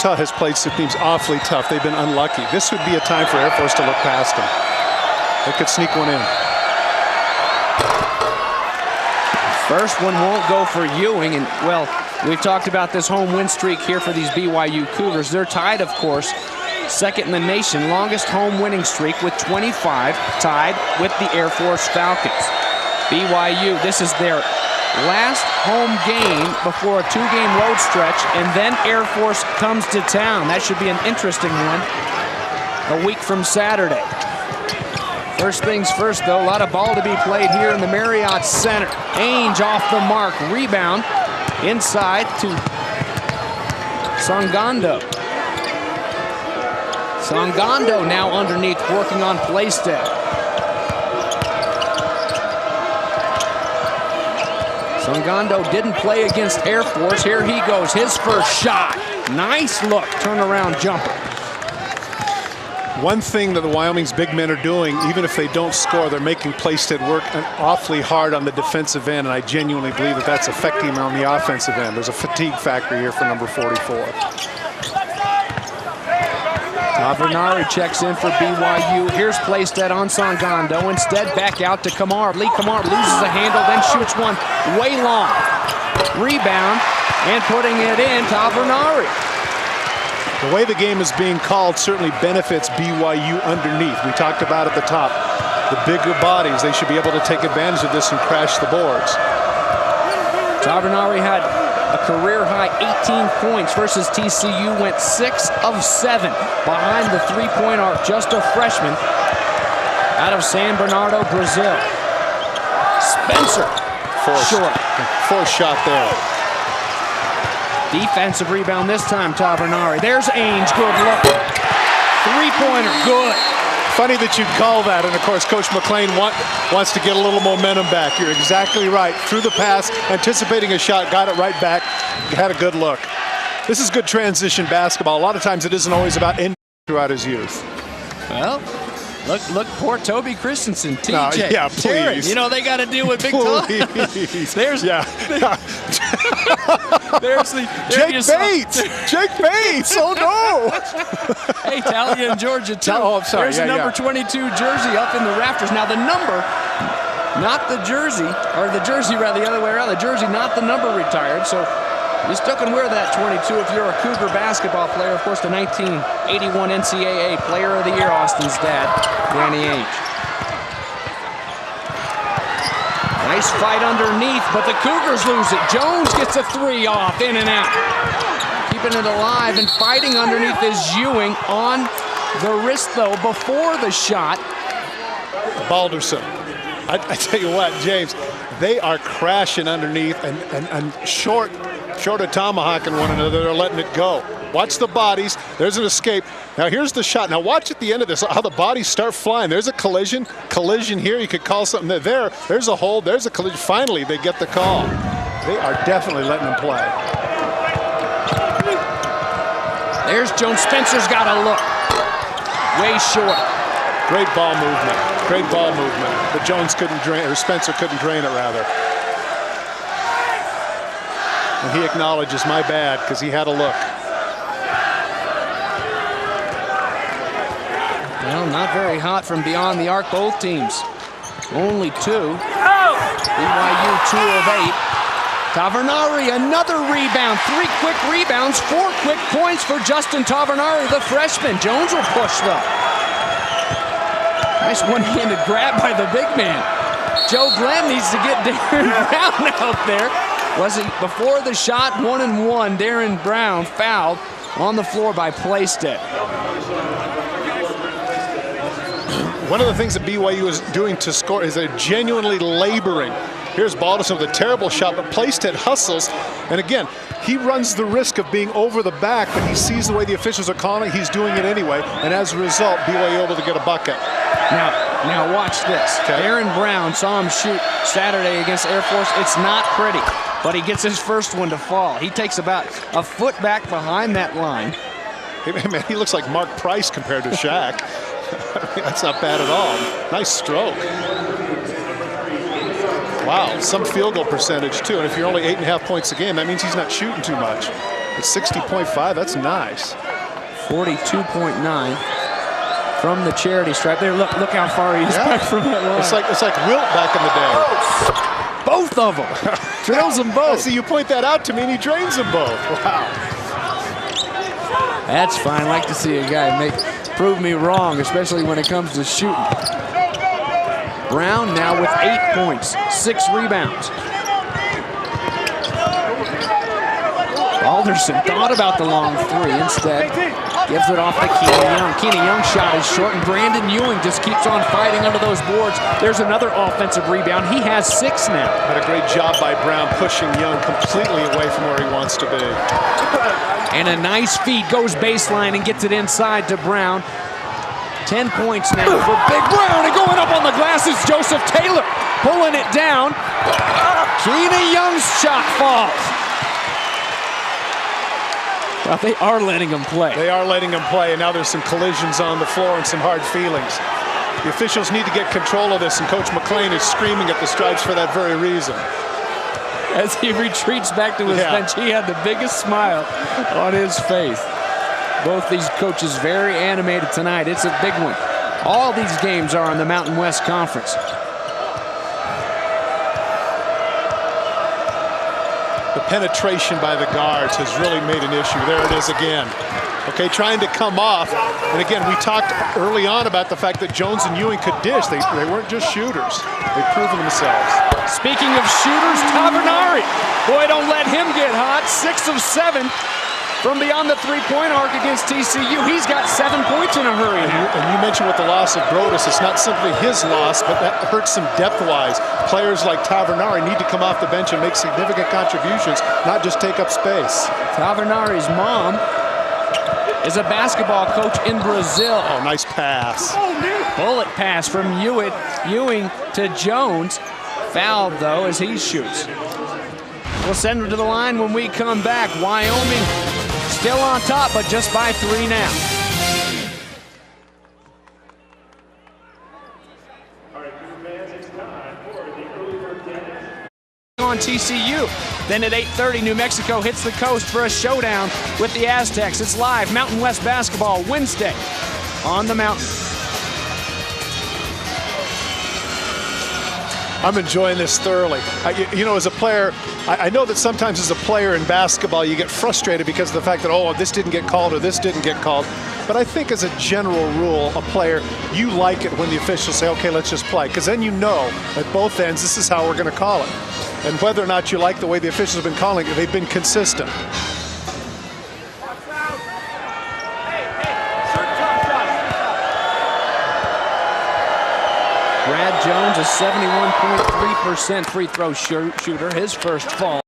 Utah has played some teams awfully tough. They've been unlucky. This would be a time for Air Force to look past them. They could sneak one in. First one won't go for Ewing, and well, we've talked about this home win streak here for these BYU Cougars. They're tied, of course, second in the nation, longest home winning streak with 25, tied with the Air Force Falcons. BYU, this is their last home game before a 2-game road stretch, and then Air Force comes to town. That should be an interesting one a week from Saturday. First things first, though, a lot of ball to be played here in the Marriott Center. Ainge off the mark, rebound inside to Sangando. Sangando now underneath, working on play step. Sangando didn't play against Air Force. Here he goes, his first shot. Nice look, turnaround jumper. One thing that the Wyoming's big men are doing, even if they don't score, they're making Plaisted work awfully hard on the defensive end, and I genuinely believe that that's affecting them on the offensive end. There's a fatigue factor here for number 44. Tavernari checks in for BYU. Here's Plaisted on Sangando. Instead, back out to Kamar. Lee Kamar loses a handle, then shoots one way long. Rebound, and putting it in, Tavernari. The way the game is being called certainly benefits BYU underneath. We talked about at the top, the bigger bodies, they should be able to take advantage of this and crash the boards. Tavernari had a career-high 18 points versus TCU, went 6 of 7 behind the three-point arc. Just a freshman out of San Bernardo, Brazil. Spencer, short. Forced shot there. Defensive rebound this time, Tavernari. There's Ainge, good look. Three-pointer, good. Funny that you'd call that, and of course Coach McLean wants to get a little momentum back. You're exactly right. Through the pass, anticipating a shot, got it right back, had a good look. This is good transition basketball. A lot of times it isn't always about in throughout his youth. Well, look, poor Toby Christensen, TJ. Yeah, please. Jared, you know, they got to deal with Big Tom. There's Jake Bates. Jake Bates. Oh no. Hey, Talia in Georgia too. Oh, I'm sorry. There's a number 22 jersey up in the rafters. Now the number, not the jersey, or the jersey rather the other way around. The jersey, not the number retired. So you still can wear that 22 if you're a Cougar basketball player. Of course, the 1981 NCAA Player of the Year, Austin's dad, Danny Ainge. Nice fight underneath, but the Cougars lose it. Jones gets a three off, in and out. Keeping it alive and fighting underneath is Ewing on the wrist, though, before the shot. Balderson. I tell you what, James, they are crashing underneath and short of tomahawking one another. They're letting it go. Watch the bodies. There's an escape. Now here's the shot. Now watch at the end of this how the bodies start flying. There's a collision here. You could call something there. There's a hold. There's a collision. Finally, they get the call. They are definitely letting them play. There's Jones. Spencer's got a look. Way short. Great ball movement. Great ball movement. But Jones couldn't drain, or Spencer couldn't drain it rather. And he acknowledges, my bad, because he had a look. Well, not very hot from beyond the arc, both teams. Only 2. BYU 2 of 8. Tavernari, another rebound. 3 quick rebounds, 4 quick points for Justin Tavernari, the freshman. Jones will push, though. Nice one-handed grab by the big man. Joe Glenn needs to get Darren Brown out there. Was it before the shot? 1-and-1. Darren Brown fouled on the floor by Plaisted. One of the things that BYU is doing to score is they're genuinely laboring. Here's Balderson with a terrible shot, but Plaisted hustles. And again, he runs the risk of being over the back, but he sees the way the officials are calling it. He's doing it anyway. And as a result, BYU able to get a bucket. Now watch this. Okay. Aaron Brown saw him shoot Saturday against Air Force. It's not pretty, but he gets his first one to fall. He takes about a foot back behind that line. Hey, man, he looks like Mark Price compared to Shaq. That's not bad at all. Nice stroke. Wow, some field goal percentage too. And if you're only 8.5 points a game, that means he's not shooting too much. It's 60.5. That's nice. 42.9 from the charity stripe. There, look how far he is back from that line. It's like Wilt back in the day. Both of them. Drills them both. See, you point that out to me, and he drains them both. Wow. That's fine. I like to see a guy prove me wrong, especially when it comes to shooting. Brown now with 8 points, 6 rebounds. Alderson thought about the long three. Instead, gives it off to Keena Young. Keena Young's shot is short, and Brandon Ewing just keeps on fighting under those boards. There's another offensive rebound. He has 6 now. Had a great job by Brown pushing Young completely away from where he wants to be. And a nice feed, goes baseline and gets it inside to Brown. 10 points now for Big Brown, and going up on the glass is Joseph Taylor, pulling it down. Keena Young's shot falls. Well, they are letting him play. They are letting him play, and now there's some collisions on the floor and some hard feelings. The officials need to get control of this, and Coach McLean is screaming at the Stripes for that very reason. As he retreats back to his bench, he had the biggest smile on his face. Both these coaches very animated tonight. It's a big one. All these games are in the Mountain West Conference. The penetration by the guards has really made an issue. There it is again. Okay, trying to come off. And again, we talked early on about the fact that Jones and Ewing could dish. They weren't just shooters. They've proven themselves. Speaking of shooters, Tavernari. Boy, don't let him get hot. 6 of 7 from beyond the three-point arc against TCU. He's got 7 points in a hurry. And you mentioned with the loss of Brodus, it's not simply his loss, but that hurts him depth-wise. Players like Tavernari need to come off the bench and make significant contributions, not just take up space. Tavernari's mom is a basketball coach in Brazil. Oh, nice pass. Bullet pass from Ewing to Jones. Fouled, though, as he shoots. We'll send him to the line when we come back. Wyoming still on top, but just by 3 now. On TCU. Then at 8:30, New Mexico hits the coast for a showdown with the Aztecs. It's live Mountain West basketball Wednesday on the Mountain. I'm enjoying this thoroughly. You know, as a player, I know that sometimes as a player in basketball, you get frustrated because of the fact that, oh, this didn't get called or this didn't get called. But I think as a general rule, a player, you like it when the officials say, okay, let's just play. Because then you know at both ends, this is how we're going to call it. And whether or not you like the way the officials have been calling it, they've been consistent. Brad Jones, a 71.3% free throw shooter, his first fall.